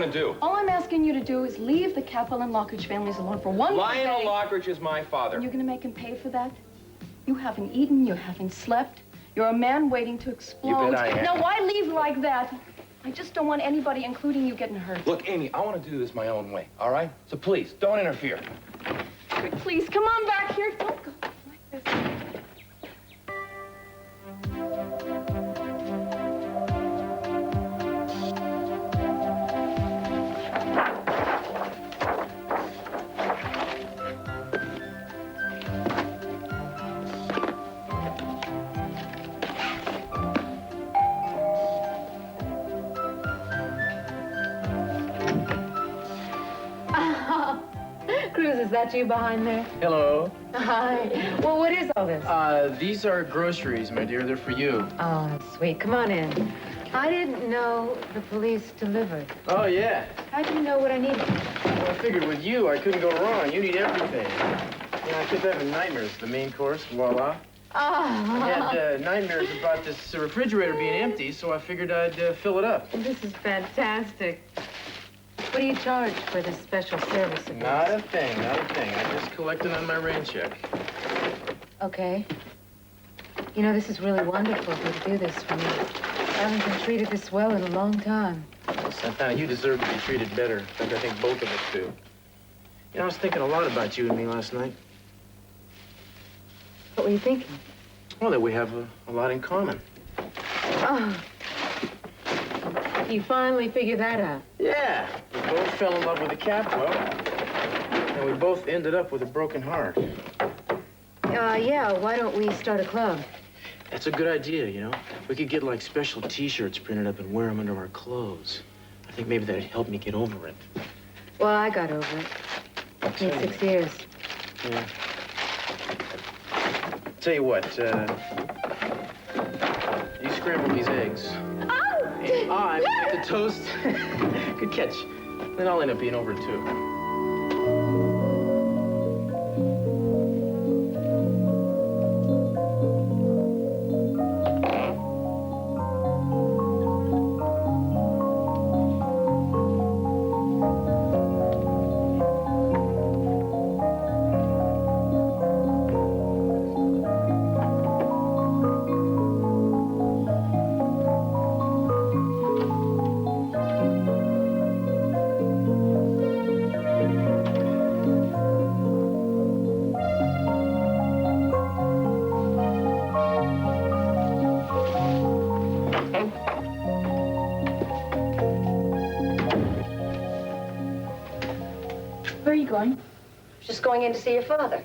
gonna do? All I'm asking you to do is leave the Capwell and Lockridge families alone for one more day. Lionel Lockridge is my father. And you're gonna make him pay for that? You haven't eaten, you haven't slept. You're a man waiting to explode. You bet I am. Now, why leave like that? I just don't want anybody, including you, getting hurt. Look, Amy, I want to do this my own way, all right? So please, don't interfere. Please, come on back here. Don't go like this. Cruz, is that you behind there? Hello. Hi. Well, what is all this? These are groceries, my dear. They're for you. Oh, sweet. Come on in. I didn't know the police delivered. Oh, yeah. How do you know what I needed? Well, I figured with you, I couldn't go wrong. You need everything. You know, I kept having nightmares. The main course, voila. Oh. I had nightmares about this refrigerator being empty, so I figured I'd fill it up. This is fantastic. What do you charge for this special service of yours? Not a thing, not a thing. I just collected on my rain check. Okay. You know, this is really wonderful of you to do this for me. I haven't been treated this well in a long time. Well, Santana, you deserve to be treated better. In fact, I think both of us do. You know, I was thinking a lot about you and me last night. What were you thinking? Well, that we have a lot in common. Oh. You finally figured that out. Yeah. We both fell in love with the Capwell, and we both ended up with a broken heart. Yeah, why don't we start a club? That's a good idea, you know? We could get, like, special T-shirts printed up and wear them under our clothes. I think maybe that'd help me get over it. Well, I got over it. It took 6 years. Yeah. Tell you what, you scramble these eggs. Oh! I make the toast. Good catch. Then I'll end up being over, too. Where are you going? Just going in to see your father.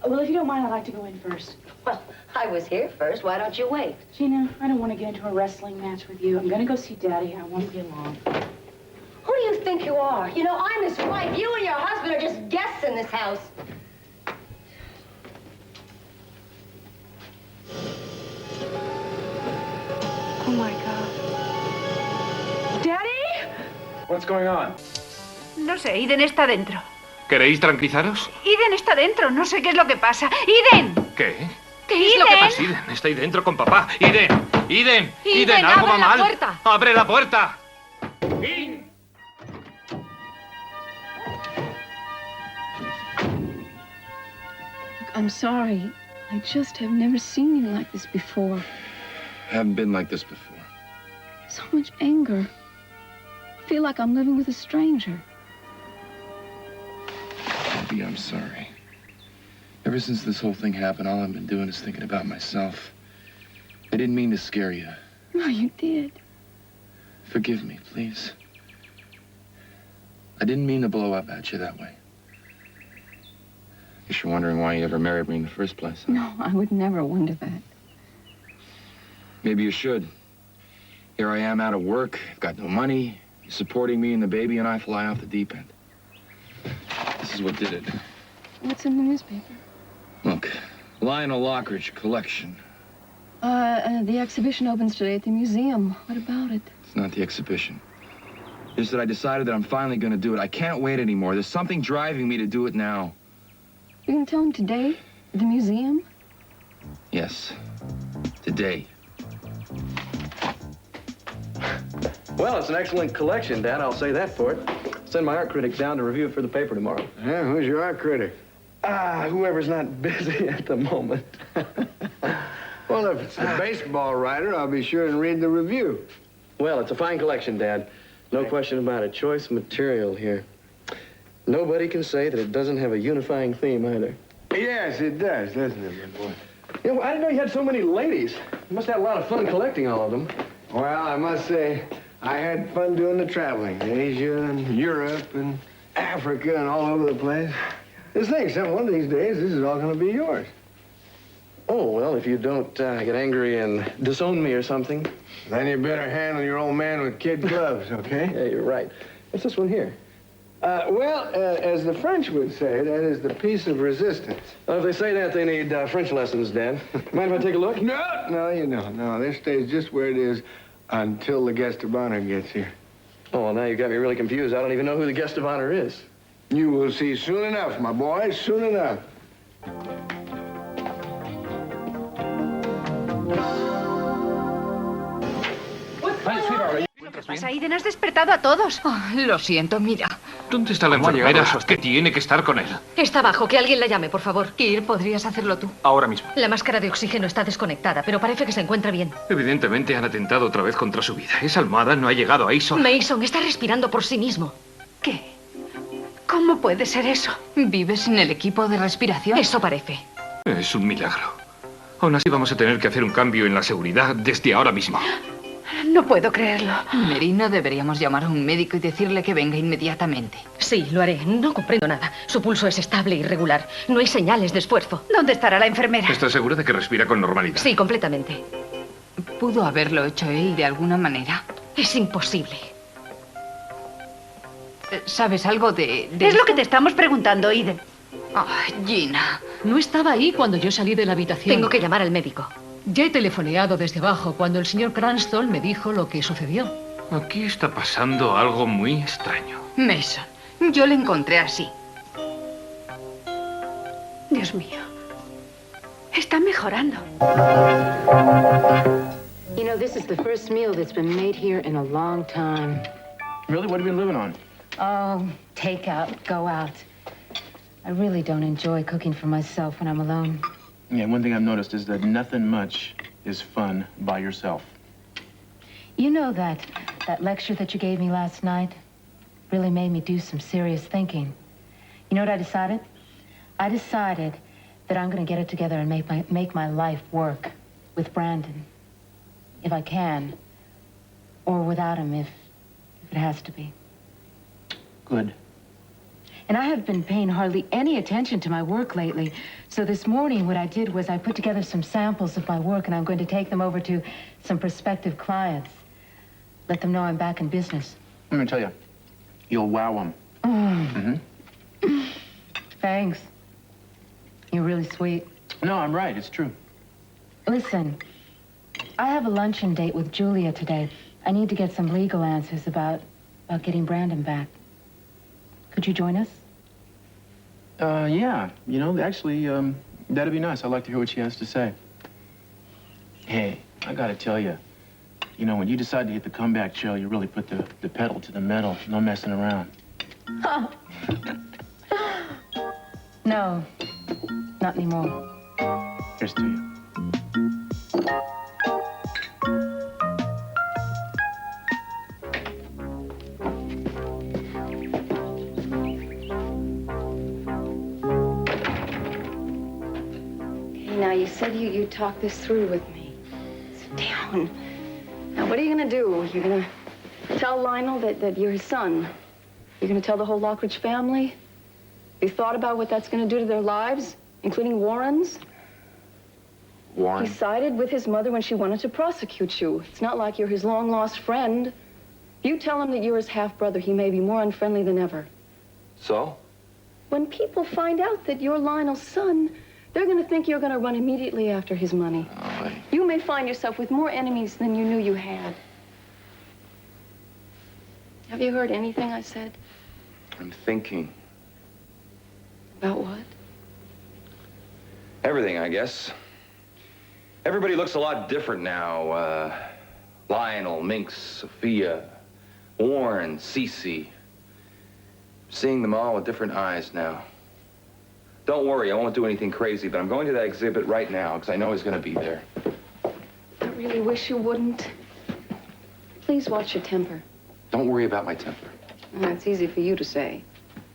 Well, if you don't mind, I'd like to go in first. Well, I was here first. Why don't you wait? Gina, I don't want to get into a wrestling match with you. I'm going to go see Daddy. I won't be long. Who do you think you are? You know, I'm his wife. You and your husband are just guests in this house. Oh, my God. Daddy? What's going on? No sé, Eden está dentro. ¿Queréis tranquilizaros? Eden está dentro, no sé qué es lo que pasa. ¡Eden! ¿Qué? ¿Qué es lo que pasa, Eden? Está ahí dentro con papá. ¡Eden! ¡Eden! ¡Eden! ¡Algo va mal! Puerta. ¡Abre la puerta! I'm sorry. I just have never seen you like this before. I haven't been like this before. So much anger. I feel like I'm living with a stranger. Maybe I'm sorry. Ever since this whole thing happened, all I've been doing is thinking about myself. I didn't mean to scare you. No, you did. Forgive me, please. I didn't mean to blow up at you that way. Guess you're wondering why you ever married me in the first place, huh? No, I would never wonder that. Maybe you should. Here I am out of work, I've got no money, you're supporting me and the baby, and I fly off the deep end. This is what did it. What's in the newspaper? Look, Lionel Lockridge collection. The exhibition opens today at the museum. What about it? It's not the exhibition. Just that I decided that I'm finally gonna do it. I can't wait anymore. There's something driving me to do it now. You're gonna tell him today at the museum? Yes. Today. Well, it's an excellent collection, Dad. I'll say that for it. Send my art critic down to review it for the paper tomorrow. Yeah, who's your art critic? Whoever's not busy at the moment. Well, if it's the baseball writer, I'll be sure and read the review. Well, it's a fine collection, Dad. No question about it. Choice material here. Nobody can say that it doesn't have a unifying theme either. Yes, it does, doesn't it, my boy? You know, I didn't know you had so many ladies. You must have had a lot of fun collecting all of them. Well, I must say, I had fun doing the traveling. Asia and Europe and Africa and all over the place. Just think, one of these days, this is all going to be yours. Oh, well, if you don't get angry and disown me or something. Then you better handle your old man with kid gloves, okay? Yeah, you're right. What's this one here? As the French would say, that is the piece of resistance. Well, if they say that, they need French lessons, Dad. Mind if I take a look? No, this stays just where it is until the guest of honor gets here. Oh, well, now you got me really confused. I don't even know who the guest of honor is. You will see soon enough, my boy, soon enough. ¿Qué pasa, Eden? Has despertado a todos. Oh, lo siento, mira. ¿Dónde está la enfermera? Que tiene que estar con él. Está abajo. Que alguien la llame, por favor. Kir, ¿podrías hacerlo tú? Ahora mismo. La máscara de oxígeno está desconectada, pero parece que se encuentra bien. Evidentemente han atentado otra vez contra su vida. Esa almohada no ha llegado ahí sola. Mason está respirando por sí mismo. ¿Qué? ¿Cómo puede ser eso? ¿Vives sin el equipo de respiración? Eso parece. Es un milagro. Aún así vamos a tener que hacer un cambio en la seguridad desde ahora mismo. No puedo creerlo. Mary, ¿no deberíamos llamar a un médico y decirle que venga inmediatamente? Sí, lo haré. No comprendo nada. Su pulso es estable y regular. No hay señales de esfuerzo. ¿Dónde estará la enfermera? ¿Estás segura de que respira con normalidad? Sí, completamente. ¿Pudo haberlo hecho él de alguna manera? Es imposible. ¿Sabes algo de Es lo que te estamos preguntando, Eden. Ay, Gina. No estaba ahí cuando yo salí de la habitación. Tengo que llamar al médico. Ya he telefoneado desde abajo cuando el señor Cranston me dijo lo que sucedió. Aquí está pasando algo muy extraño. Mason, yo le encontré así. Dios mío. Está mejorando. You know, this is the first meal that's been made here in a long time. Really? What have you been living on? Oh, take out, go out. I really don't enjoy cooking for myself when I'm alone. Yeah, one thing I've noticed is that nothing much is fun by yourself. You know that lecture that you gave me last night really made me do some serious thinking. You know what I decided? I decided that I'm going to get it together and make my life work with Brandon, if I can, or without him if it has to be. Good. And I have been paying hardly any attention to my work lately. So this morning, what I did was I put together some samples of my work, and I'm going to take them over to some prospective clients. Let them know I'm back in business. Let me tell you, you'll wow them. Mm-hmm. Thanks. You're really sweet. No, I'm right. It's true. Listen, I have a luncheon date with Julia today. I need to get some legal answers about getting Brandon back. Could you join us? Yeah. You know, actually, that'd be nice. I'd like to hear what she has to say. Hey, I gotta tell you, you know, when you decide to hit the comeback trail, you really put the pedal to the metal. No messing around. No, not anymore. Here's to you. Now, you said you'd talk this through with me. Sit down. Now, what are you going to do? You're going to tell Lionel that you're his son? You're going to tell the whole Lockridge family? Have you thought about what that's going to do to their lives, including Warren's? Warren? He sided with his mother when she wanted to prosecute you. It's not like you're his long-lost friend. If you tell him that you're his half-brother, he may be more unfriendly than ever. So? When people find out that you're Lionel's son, they're going to think you're going to run immediately after his money. Oh, You may find yourself with more enemies than you knew you had. Have you heard anything I said? I'm thinking. About what? Everything, I guess. Everybody looks a lot different now. Lionel, Minx, Sophia, Warren, CC. Seeing them all with different eyes now. Don't worry, I won't do anything crazy, but I'm going to that exhibit right now because I know he's going to be there. I really wish you wouldn't. Please watch your temper. Don't worry about my temper. That's easy for you to say.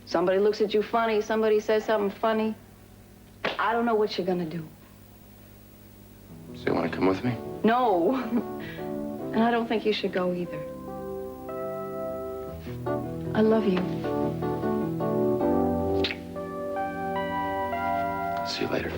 Somebody looks at you funny, somebody says something funny. I don't know what you're gonna do. So you want to come with me? No. And I don't think you should go either. I love you. See you later.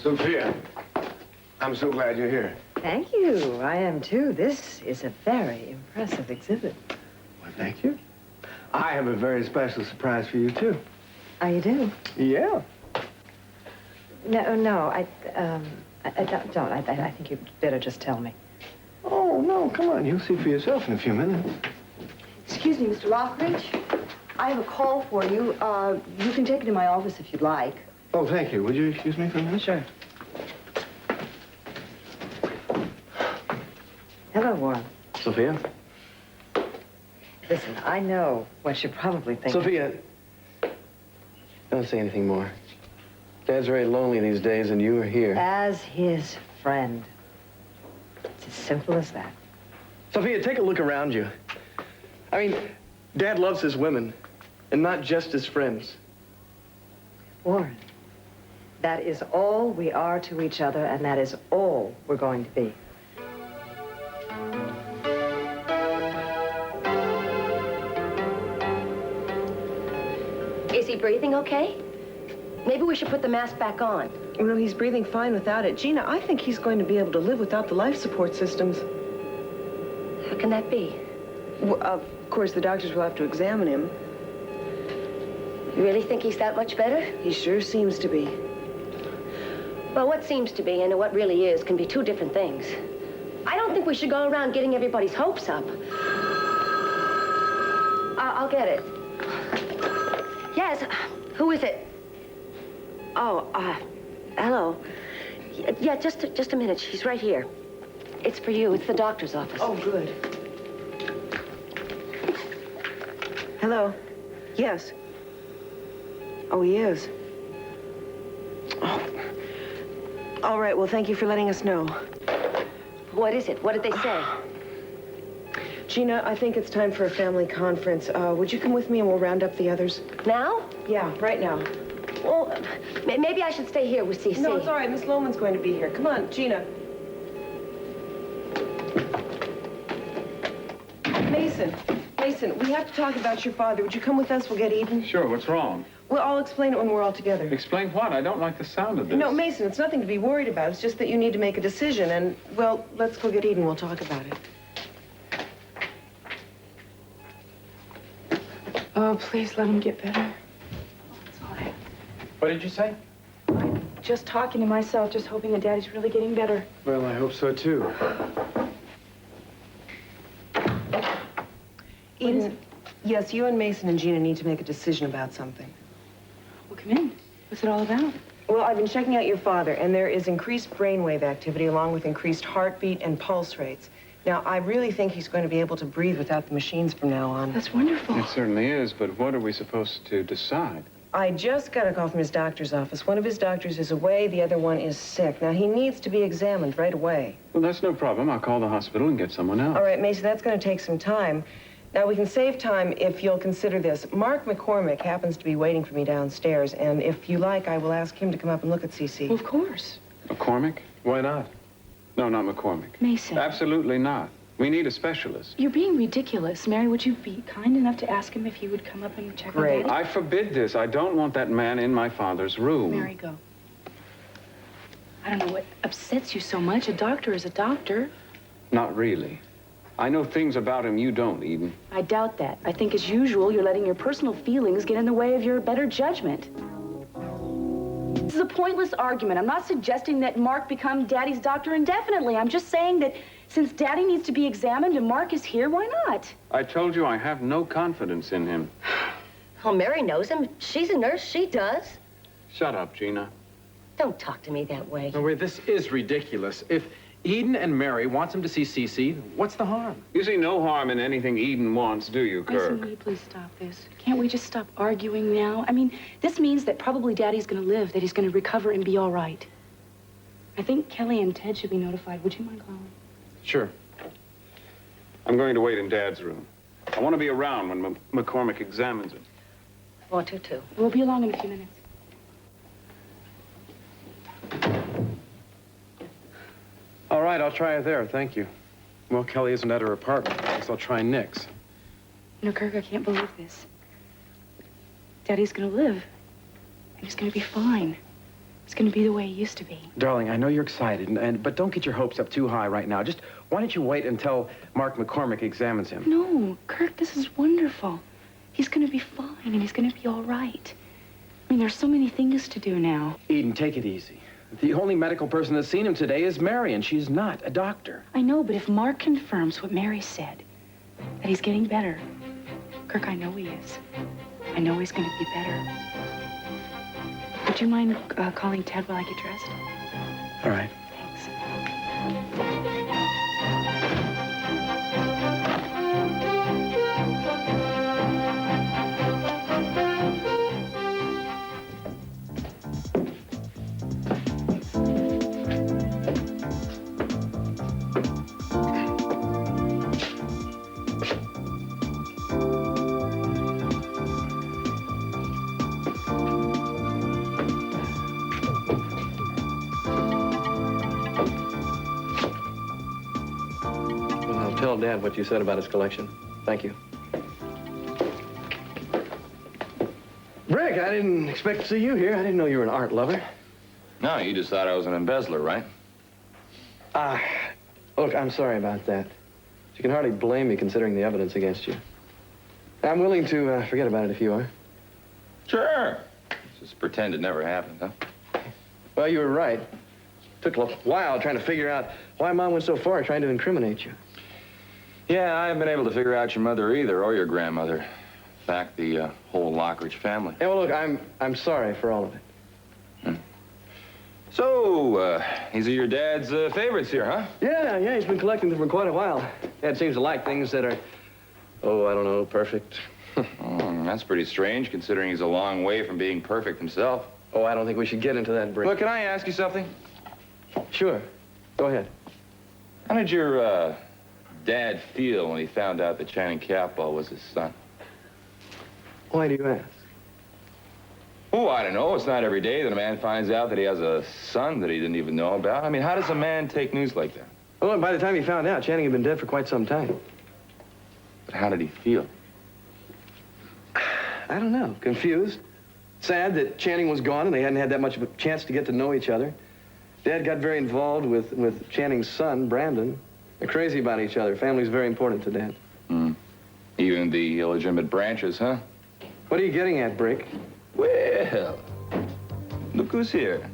Sophia, I'm so glad you're here. Thank you. I am too. This is a very impressive exhibit. Well, thank you. I have a very special surprise for you, too. Oh, you do? Yeah. No, I don't. I think you'd better just tell me. Oh, no, come on. You'll see for yourself in a few minutes. Excuse me, Mr. Lockridge. I have a call for you. You can take it to my office if you'd like. Oh, thank you. Would you excuse me for a minute? Sure. Hello, Warren. Sophia? Listen, I know what you're probably thinking. Sophia, don't say anything more. Dad's very lonely these days, and you are here. As his friend. It's as simple as that. Sophia, take a look around you. I mean, Dad loves his women, and not just his friends. Warren, that is all we are to each other, and that is all we're going to be. Is he breathing okay? Maybe we should put the mask back on. You know, he's breathing fine without it. Gina, I think he's going to be able to live without the life support systems. How can that be? Well, of course, the doctors will have to examine him. You really think he's that much better? He sure seems to be. Well, what seems to be and what really is can be two different things. I don't think we should go around getting everybody's hopes up. I'll get it. Yes, who is it? Oh, hello. Yeah, just a minute. She's right here. It's for you. It's the doctor's office. Oh, good. Hello. Yes. Oh, he is. Oh. All right, well, thank you for letting us know. What is it? What did they say? Gina, I think it's time for a family conference. Would you come with me and we'll round up the others? Now? Yeah, right now. Well, maybe I should stay here with CC. No, it's all right. Miss Lohman's going to be here. Come on, Gina. Mason, we have to talk about your father. Would you come with us? We'll get even. Sure, what's wrong? Well, I'll explain it when we're all together. Explain what? I don't like the sound of this. No, Mason, it's nothing to be worried about. It's just that you need to make a decision. And, well, let's go get Eden. We'll talk about it. Oh, please let him get better. That's all right. What did you say? Just talking to myself, just hoping that Daddy's really getting better. Well, I hope so, too. Eden, yes, you and Mason and Gina need to make a decision about something. Well, come in. What's it all about? Well, I've been checking out your father, and there is increased brainwave activity along with increased heartbeat and pulse rates. Now, I really think he's going to be able to breathe without the machines from now on. That's wonderful. It certainly is, but what are we supposed to decide? I just got a call from his doctor's office. One of his doctors is away, the other one is sick. Now, he needs to be examined right away. Well, that's no problem. I'll call the hospital and get someone else. All right, Mason, that's going to take some time. Now, we can save time if you'll consider this. Mark McCormick happens to be waiting for me downstairs, and if you like, I will ask him to come up and look at CC. Well, of course. McCormick? Why not? No, not McCormick. Mason. Absolutely not. We need a specialist. You're being ridiculous. Mary, would you be kind enough to ask him if he would come up and check on Daddy? I forbid this. I don't want that man in my father's room. Mary, go. I don't know what upsets you so much. A doctor is a doctor. Not really. I know things about him you don't, Eden. I doubt that. I think, as usual, you're letting your personal feelings get in the way of your better judgment. This is a pointless argument. I'm not suggesting that Mark become Daddy's doctor indefinitely. I'm just saying that Since Daddy needs to be examined and Mark is here, why not? I told you I have no confidence in him. Oh, Mary knows him. She's a nurse. She does. Shut up, Gina. Don't talk to me that way. No, wait, this is ridiculous. If Eden and Mary wants him to see CC, what's the harm? You see no harm in anything Eden wants, do you, Kirk? Mason, will you please stop this? Can't we just stop arguing now? I mean, this means that probably Daddy's gonna live, that he's gonna recover and be all right. I think Kelly and Ted should be notified. Would you mind calling? Sure. I'm going to wait in Dad's room. I want to be around when McCormick examines him. I want to, too. We'll be along in a few minutes. All right, I'll try it there, thank you. Well, Kelly isn't at her apartment. I guess I'll try Nick's. You know, Kirk, I can't believe this. Daddy's gonna live. And he's gonna be fine. It's gonna be the way he used to be. Darling, I know you're excited, but don't get your hopes up too high right now. Just, why don't you wait until Mark McCormick examines him? No, Kirk, this is wonderful. He's gonna be fine, and he's gonna be all right. I mean, there's so many things to do now. Eden, take it easy. The only medical person that's seen him today is Mary, and she's not a doctor. I know, but if Mark confirms what Mary said, that he's getting better, Kirk, I know he is. I know he's gonna be better. Would you mind calling Ted while I get dressed? All right. Tell Dad what you said about his collection. Thank you. Brick, I didn't expect to see you here. I didn't know you were an art lover. No, you just thought I was an embezzler, right? Look, I'm sorry about that. You can hardly blame me considering the evidence against you. I'm willing to forget about it if you are. Sure. Just pretend it never happened, huh? Well, you were right. Took a while trying to figure out why Mom went so far trying to incriminate you. Yeah, I haven't been able to figure out your mother either, or your grandmother. In fact, the whole Lockridge family. Yeah, well, look, I'm sorry for all of it. So, these are your dad's favorites here, huh? Yeah, he's been collecting them for quite a while. Dad seems to like things that are, I don't know, perfect. That's pretty strange, considering he's a long way from being perfect himself. Oh, I don't think we should get into that, Brick. Well, can I ask you something? Sure. Go ahead. How did your, Dad feel when he found out that Channing Capwell was his son? Why do you ask? Oh, I don't know. It's not every day that a man finds out that he has a son that he didn't even know about. I mean, how does a man take news like that? Well, by the time he found out, Channing had been dead for quite some time. But how did he feel? I don't know. Confused. Sad that Channing was gone and they hadn't had that much of a chance to get to know each other. Dad got very involved with Channing's son, Brandon. They're crazy about each other. Family's very important to Dad. Even the illegitimate branches, huh? What are you getting at, Brick? Well, look who's here.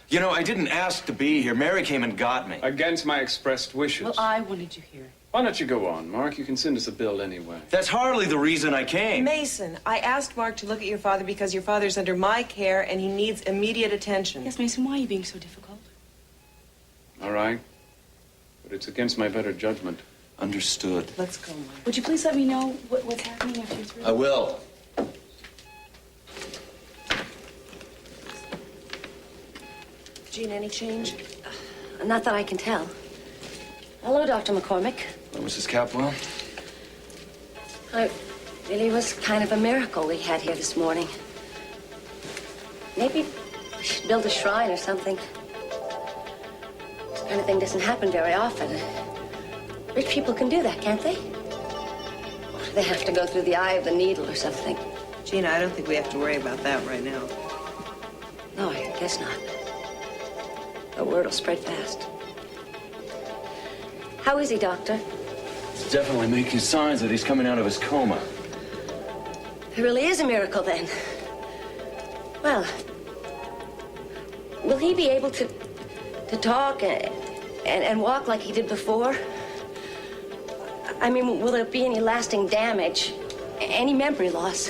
You know, I didn't ask to be here. Mary came and got me. Against my expressed wishes. Well, I wanted you here. Why don't you go on, Mark? You can send us a bill anyway. That's hardly the reason I came. Mason, I asked Mark to look at your father because your father's under my care and he needs immediate attention. Yes, Mason, why are you being so difficult? All right. But it's against my better judgment. Understood. Let's go, Mark. Would you please let me know what's happening after you're through? I will. Jean, any change? Not that I can tell. Hello, Dr. McCormick. Hello, Mrs. Capwell. It really was kind of a miracle we had here this morning. Maybe we should build a shrine or something. This kind of thing doesn't happen very often. Rich people can do that, can't they? Or do they have to go through the eye of the needle or something? Gina, I don't think we have to worry about that right now. No, I guess not. The word will spread fast. How is he, Doctor? He's definitely making signs that he's coming out of his coma. It really is a miracle, then. Well, will he be able to talk and walk like he did before? I mean, will there be any lasting damage? Any memory loss?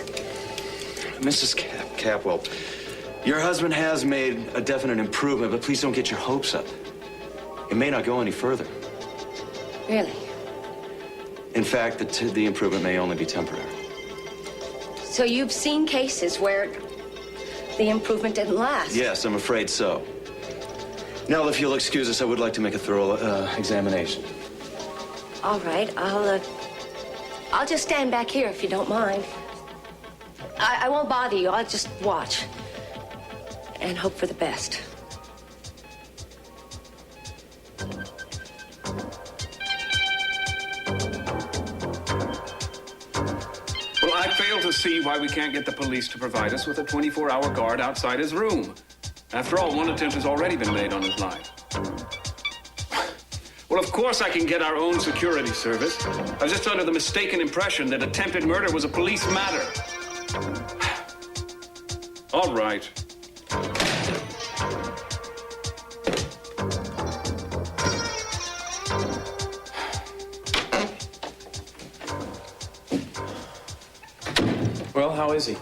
Mrs. Capwell, your husband has made a definite improvement, but please don't get your hopes up. It may not go any further. Really? In fact, the improvement may only be temporary. So you've seen cases where the improvement didn't last? Yes, I'm afraid so. Now, if you'll excuse us, I would like to make a thorough examination. All right, I'll just stand back here if you don't mind. I won't bother you. I'll just watch and hope for the best. Well, I fail to see why we can't get the police to provide us with a 24-hour guard outside his room. After all, one attempt has already been made on his life. Well, of course I can get our own security service. I was just under the mistaken impression that attempted murder was a police matter. All right. Well, how is he?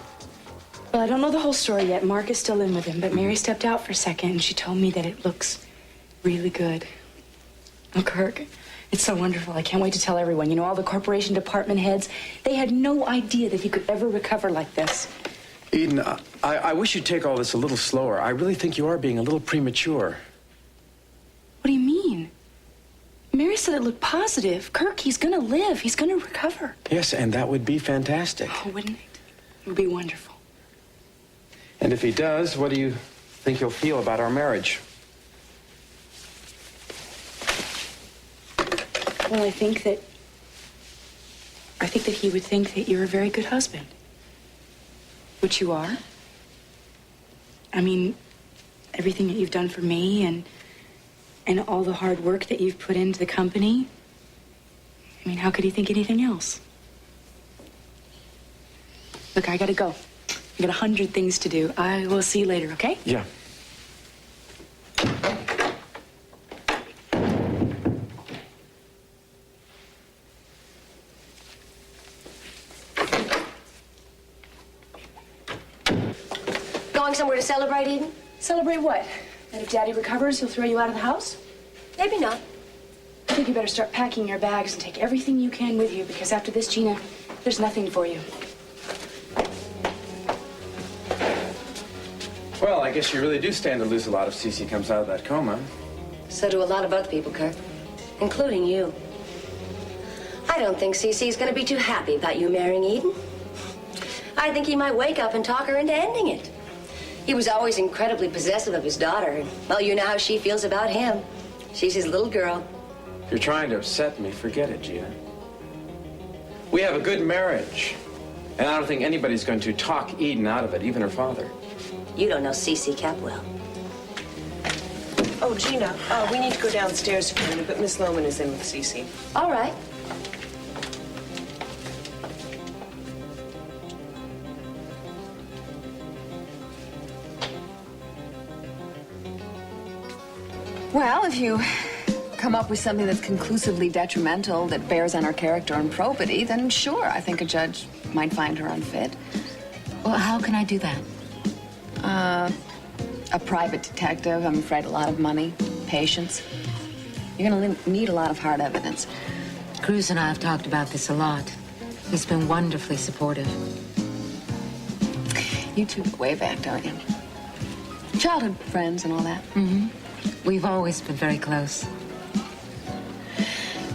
Well, I don't know the whole story yet. Mark is still in with him, but Mary stepped out for a second, and she told me that it looks really good. Oh, Kirk, it's so wonderful. I can't wait to tell everyone. You know, all the corporation department heads, they had no idea that he could ever recover like this. Eden, I wish you'd take all this a little slower. I really think you are being a little premature. What do you mean? Mary said it looked positive. Kirk, he's gonna live. He's gonna recover. Yes, and that would be fantastic. Oh, wouldn't it? It would be wonderful. And if he does, what do you think he'll feel about our marriage? Well, I think that he would think that you're a very good husband. Which you are. I mean, everything that you've done for me and all the hard work that you've put into the company. I mean, how could he think anything else? Look, I gotta go. I got 100 things to do. I will see you later, okay? Yeah. Going somewhere to celebrate, Eden? Celebrate what? That if Daddy recovers, he'll throw you out of the house? Maybe not. I think you better start packing your bags and take everything you can with you, because after this, Gina, there's nothing for you. Well, I guess you really do stand to lose a lot if CC comes out of that coma. So do a lot of other people, Kirk, including you. I don't think CC's gonna be too happy about you marrying Eden. I think he might wake up and talk her into ending it. He was always incredibly possessive of his daughter, and, well, you know how she feels about him. She's his little girl. If you're trying to upset me, forget it, Gina. We have a good marriage, and I don't think anybody's going to talk Eden out of it, even her father. You don't know CC Capwell. Oh, Gina, we need to go downstairs for a minute, but Miss Lohman is in with CC. All right. Well, if you come up with something that's conclusively detrimental, that bears on her character and probity, then sure, I think a judge might find her unfit. Well, how can I do that? A private detective, I'm afraid, a lot of money, patience. You're gonna need a lot of hard evidence. Cruz and I have talked about this a lot. He's been wonderfully supportive. You two go way back, don't you? Childhood friends and all that. Mm-hmm. We've always been very close.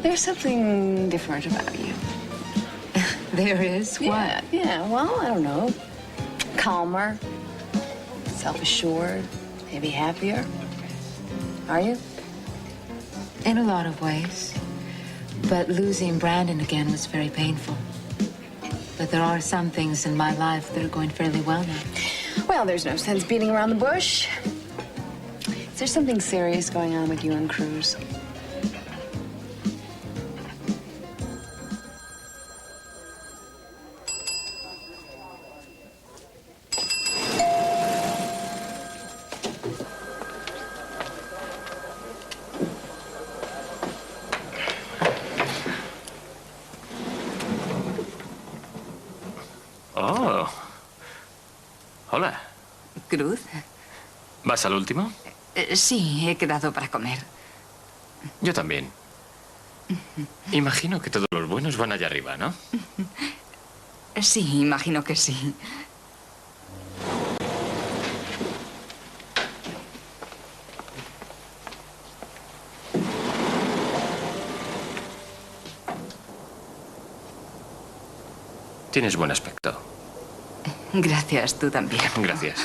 There's something different about you. There is? What? Yeah, well, I don't know. Calmer, self-assured, maybe happier. Are you? In a lot of ways. But losing Brandon again was very painful. But there are some things in my life that are going fairly well now. Well, there's no sense beating around the bush. Is there something serious going on with you and Cruz? Cruz. ¿Vas al último? Sí, he quedado para comer. Yo también. Imagino que todos los buenos van allá arriba, ¿no? Sí, imagino que sí. Tienes buen aspecto. Gracias, tú también. Gracias.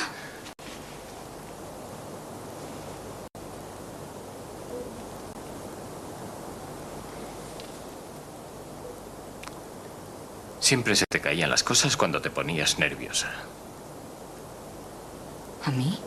Siempre se te caían las cosas cuando te ponías nerviosa. ¿A mí?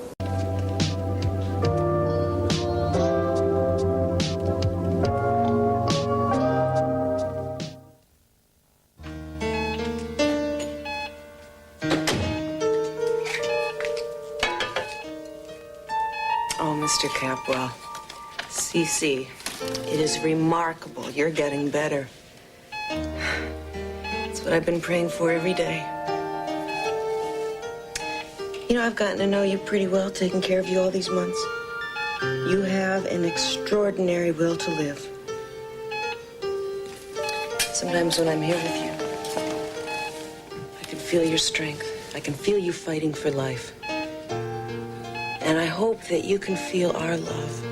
Oh, Mr. Capwell. CC, it is remarkable. You're getting better. It's what I've been praying for every day. You know, I've gotten to know you pretty well, taking care of you all these months. You have an extraordinary will to live. Sometimes when I'm here with you, I can feel your strength. I can feel you fighting for life. And I hope that you can feel our love,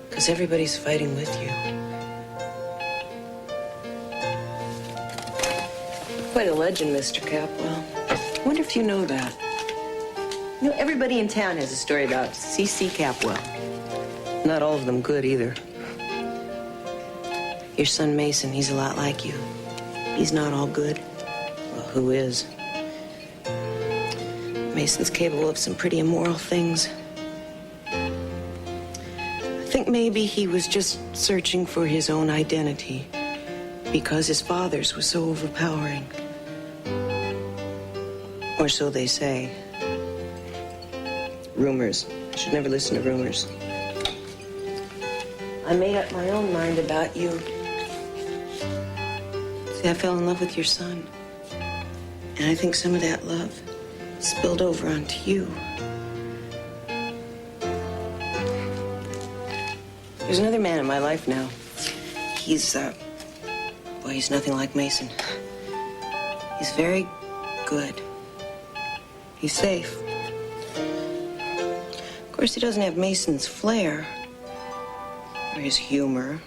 because everybody's fighting with you. Quite a legend, Mr. Capwell. I wonder if you know that. You know, everybody in town has a story about CC Capwell. Not all of them good, either. Your son Mason, he's a lot like you. He's not all good. Well, who is? Mason's capable of some pretty immoral things. I think maybe he was just searching for his own identity because his father's was so overpowering. Or so they say. Rumors. I should never listen to rumors. I made up my own mind about you. See, I fell in love with your son. And I think some of that love spilled over onto you. There's another man in my life now. He's nothing like Mason. He's very good. He's safe. Of course, he doesn't have Mason's flair or his humor,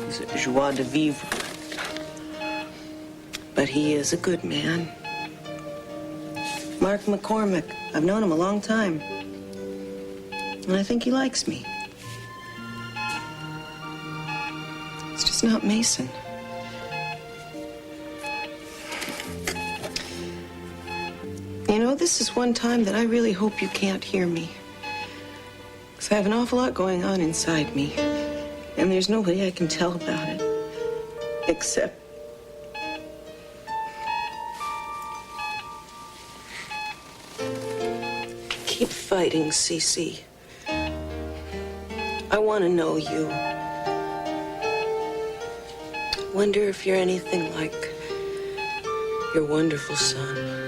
his joie de vivre. But he is a good man. Mark McCormick. I've known him a long time. And I think he likes me. It's just not Mason. You know, this is one time that I really hope you can't hear me. Because I have an awful lot going on inside me. And there's nobody I can tell about it. Except keep fighting, CC. I want to know you. Wonder if you're anything like your wonderful son.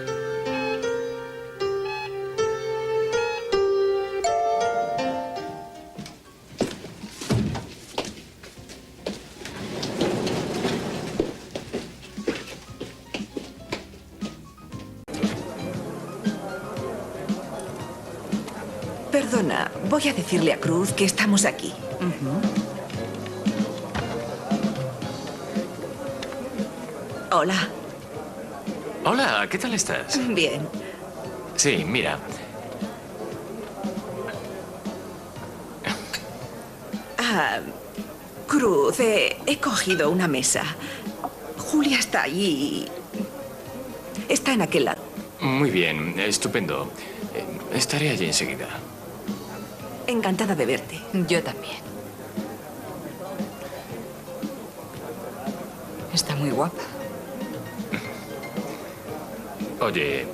Perdona, voy a decirle a Cruz que estamos aquí. Hola. Hola, ¿qué tal estás? Bien. Sí, mira. Cruz, he cogido una mesa. Julia está allí. Está en aquel lado. Muy bien, estupendo. Estaré allí enseguida. Encantada de verte. Yo también. Está muy guapa. Oye,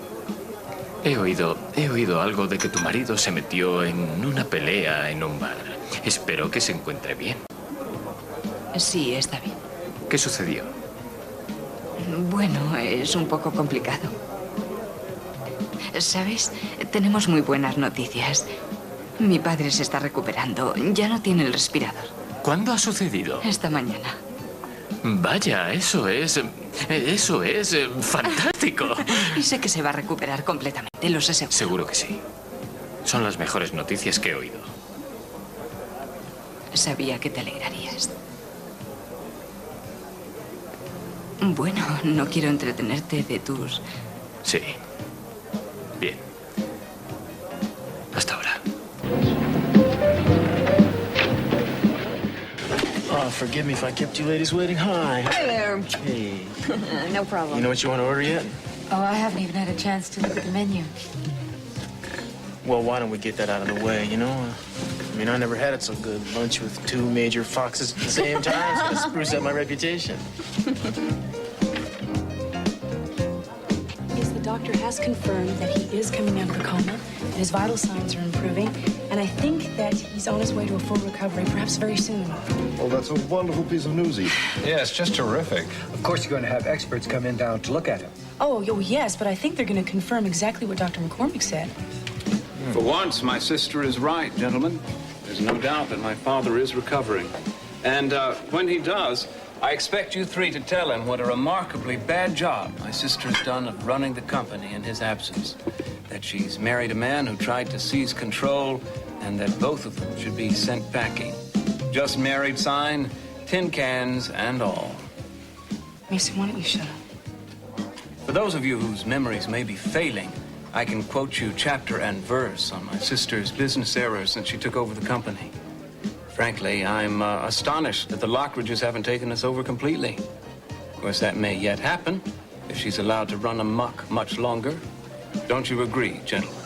he oído algo de que tu marido se metió en una pelea en un bar. Espero que se encuentre bien. Sí, está bien. ¿Qué sucedió? Bueno, es un poco complicado. ¿Sabes? Tenemos muy buenas noticias. Mi padre se está recuperando. Ya no tiene el respirador. ¿Cuándo ha sucedido? Esta mañana. Vaya, eso es fantástico. Y sé que se va a recuperar completamente, lo sé seguro. Seguro que sí. Son las mejores noticias que he oído. Sabía que te alegrarías. Bueno, no quiero entretenerte de tus... Sí. Bien. Hasta ahora. Oh, forgive me if I kept you ladies waiting. Hi. Hi there. Hey. No problem. You know what you want to order yet? Oh, I haven't even had a chance to look at the menu. Well, why don't we get that out of the way, you know? I mean, I never had it so good. Lunch with two major foxes at the same time. It's gonna spruce up my reputation. Yes, the doctor has confirmed that he is coming out of the coma, and his vital signs are improving, and I think that he's on his way to a full recovery, perhaps very soon. Well, that's a wonderful piece of news, Eve. Yeah, it's just terrific. Of course, you're going to have experts come in down to look at him. Oh, yes, but I think they're going to confirm exactly what Dr. McCormick said. For once, my sister is right, gentlemen. There's no doubt that my father is recovering. And when he does, I expect you three to tell him what a remarkably bad job my sister's done of running the company in his absence. That she's married a man who tried to seize control, and that both of them should be sent packing. Just married sign, tin cans and all. Mason, why don't you shut up? For those of you whose memories may be failing, I can quote you chapter and verse on my sister's business errors since she took over the company. Frankly, I'm astonished that the Lockridges haven't taken us over completely. Of course, that may yet happen if she's allowed to run amok much longer. Don't you agree, gentlemen?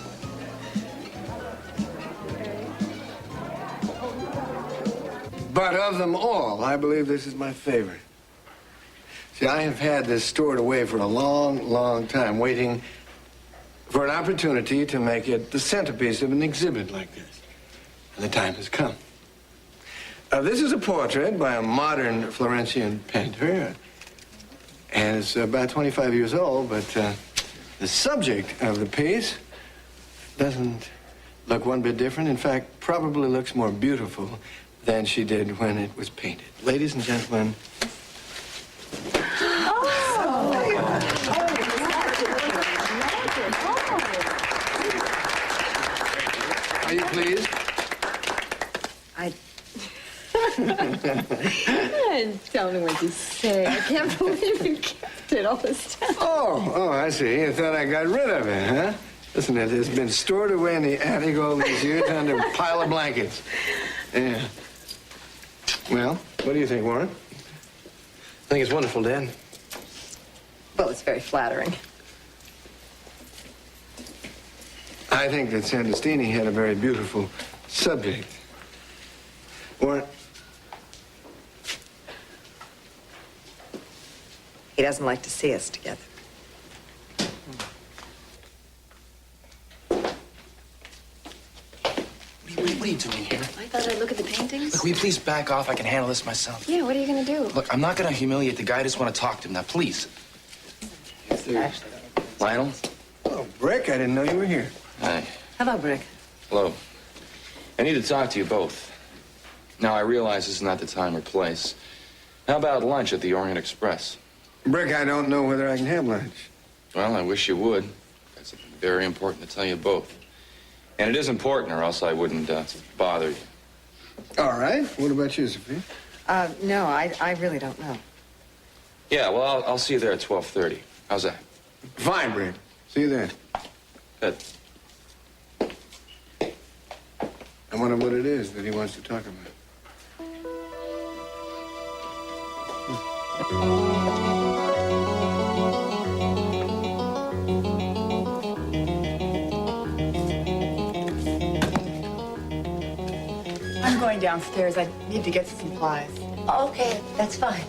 But of them all, I believe this is my favorite. See, I have had this stored away for a long, long time, waiting for an opportunity to make it the centerpiece of an exhibit like this. And the time has come. This is a portrait by a modern Florentian painter. And it's about 25 years old, but the subject of the piece doesn't look one bit different. In fact, probably looks more beautiful than she did when it was painted. Ladies and gentlemen. Are you pleased? Tell me what to say. I can't believe you kept it all this time. Oh, I see. You thought I got rid of it, huh? Listen, it has been stored away in the attic all these years under a pile of blankets. Yeah. Well, what do you think, Warren? I think it's wonderful, Dad. Well, it's very flattering. I think that Santastini had a very beautiful subject. Warren? He doesn't like to see us together. What are you doing here? I thought I'd look at the paintings. Look, will you please back off? I can handle this myself. Yeah, what are you going to do? Look, I'm not going to humiliate the guy. I just want to talk to him. Now, please. Lionel? Oh, Brick, I didn't know you were here. Hi. Hello, Brick. Hello. I need to talk to you both. Now, I realize this is not the time or place. How about lunch at the Orient Express? Brick, I don't know whether I can have lunch. Well, I wish you would. That's something very important to tell you both. And it is important, or else I wouldn't bother you. All right. What about you, Sophie? No, I really don't know. Yeah, well, I'll see you there at 12:30. How's that? Fine, Brick. See you then. Good. I wonder what it is that he wants to talk about. I'm going downstairs. I need to get some supplies. Oh, okay, that's fine.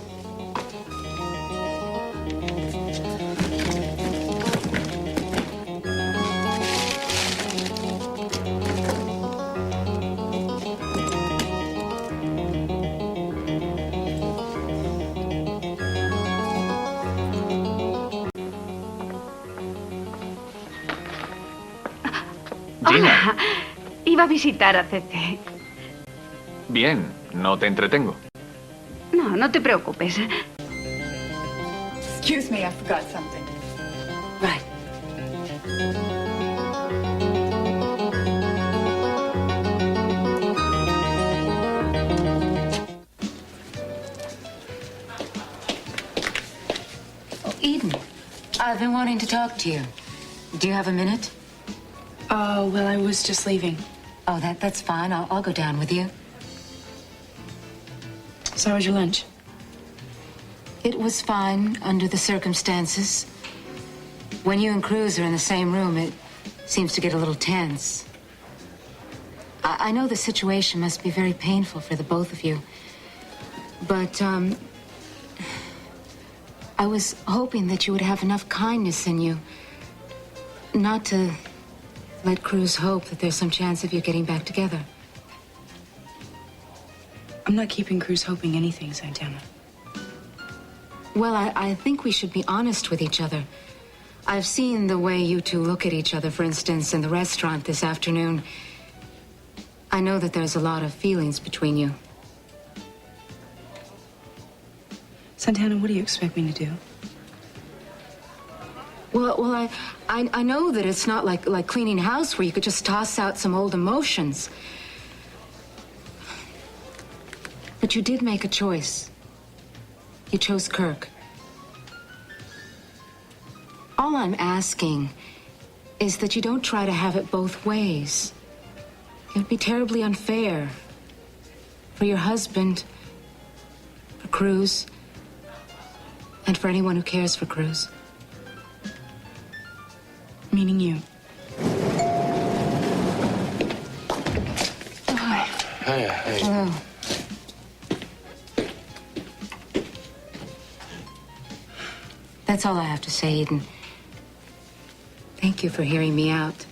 Gina. Iba a visitar a CC. Bien, no te entretengo. No, no te preocupes. Excuse me, I forgot something. Right. Eden, I've been wanting to talk to you. Do you have a minute? Oh, well, I was just leaving. Oh, that's fine. I'll go down with you. So how was your lunch? It was fine under the circumstances. When you and Cruz are in the same room, it seems to get a little tense. I know the situation must be very painful for the both of you. But, I was hoping that you would have enough kindness in you not to let Cruz hope that there's some chance of you getting back together. I'm not keeping Cruz hoping anything, Santana. Well, I think we should be honest with each other. I've seen the way you two look at each other, for instance, in the restaurant this afternoon. I know that there's a lot of feelings between you. Santana, what do you expect me to do? Well, I know that it's not like cleaning house where you could just toss out some old emotions. But you did make a choice. You chose Kirk. All I'm asking is that you don't try to have it both ways. It would be terribly unfair for your husband, for Cruz, and for anyone who cares for Cruz. Meaning you. Oh, hi. Hiya. Hello. That's all I have to say, Eden. Thank you for hearing me out.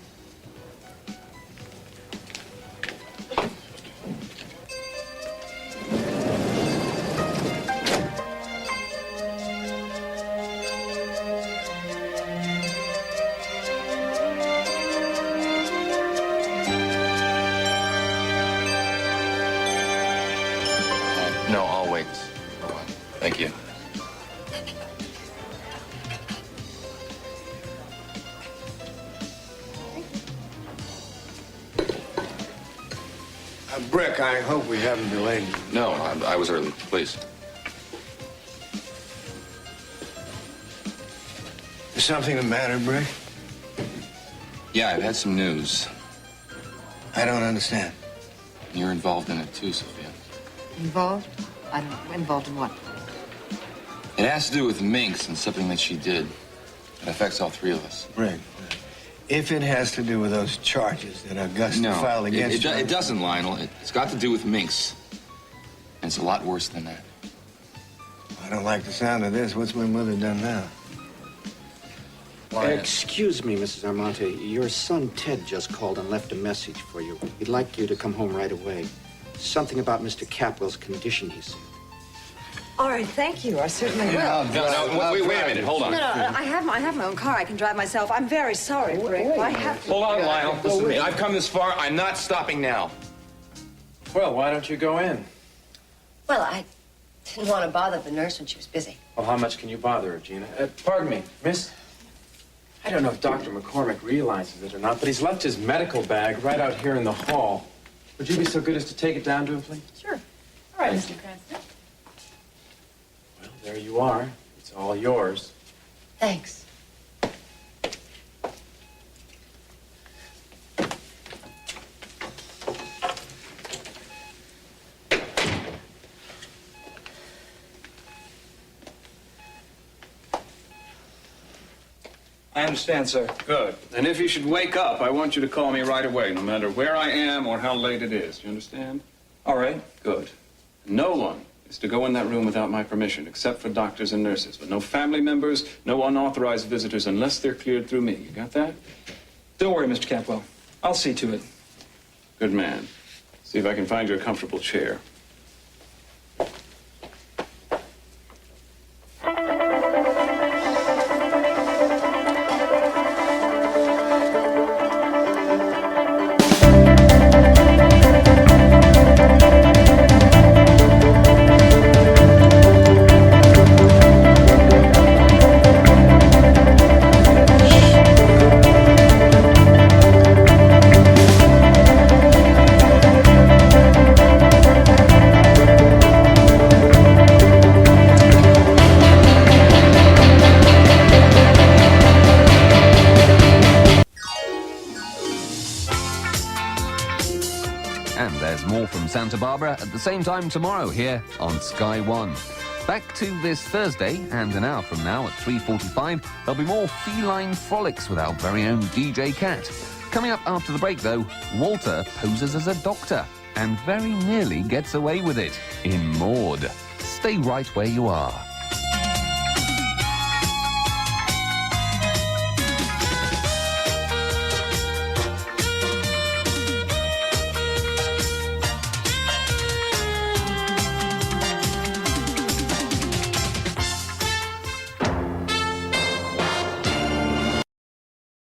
No, I'll wait. Thank you. Brick, I hope we haven't delayed you. No, I was early. Please. Is something the matter, Brick? Yeah, I've had some news. I don't understand. You're involved in it too, Sophia. Involved? I don't know. Involved in what? It has to do with Minx and something that she did. It affects all three of us. Brick, if it has to do with those charges that Augusta filed against you... It doesn't, Lionel. It's got to do with Minx. And it's a lot worse than that. I don't like the sound of this. What's my mother done now? Excuse me, Mrs. Armante. Your son, Ted, just called and left a message for you. He'd like you to come home right away. Something about Mr. Capwell's condition, he said. All right, thank you. I certainly will. No, wait a minute. Hold on. No, I have my own car. I can drive myself. I'm very sorry, Rick. I have to... Hold on, Lionel. Listen to me. I've come this far. I'm not stopping now. Well, why don't you go in? Well, I didn't want to bother the nurse when she was busy. Well, how much can you bother her, Gina? Pardon me, miss? I don't know if Dr. McCormick realizes it or not, but he's left his medical bag right out here in the hall. Would you be so good as to take it down to him, please? Sure. All right, Mr. Cranston. Well, there you are. It's all yours. Thanks. I understand, sir. Good. And if you should wake up, I want you to call me right away, no matter where I am or how late it is. You understand? All right. Good. No one is to go in that room without my permission, except for doctors and nurses. But no family members, no unauthorized visitors, unless they're cleared through me. You got that? Don't worry, Mr. Capwell. I'll see to it. Good man. See if I can find you a comfortable chair. Santa Barbara at the same time tomorrow here on Sky One. Back to this Thursday, and an hour from now at 3:45, there'll be more feline frolics with our very own DJ Cat. Coming up after the break, though, Walter poses as a doctor and very nearly gets away with it in Maud. Stay right where you are.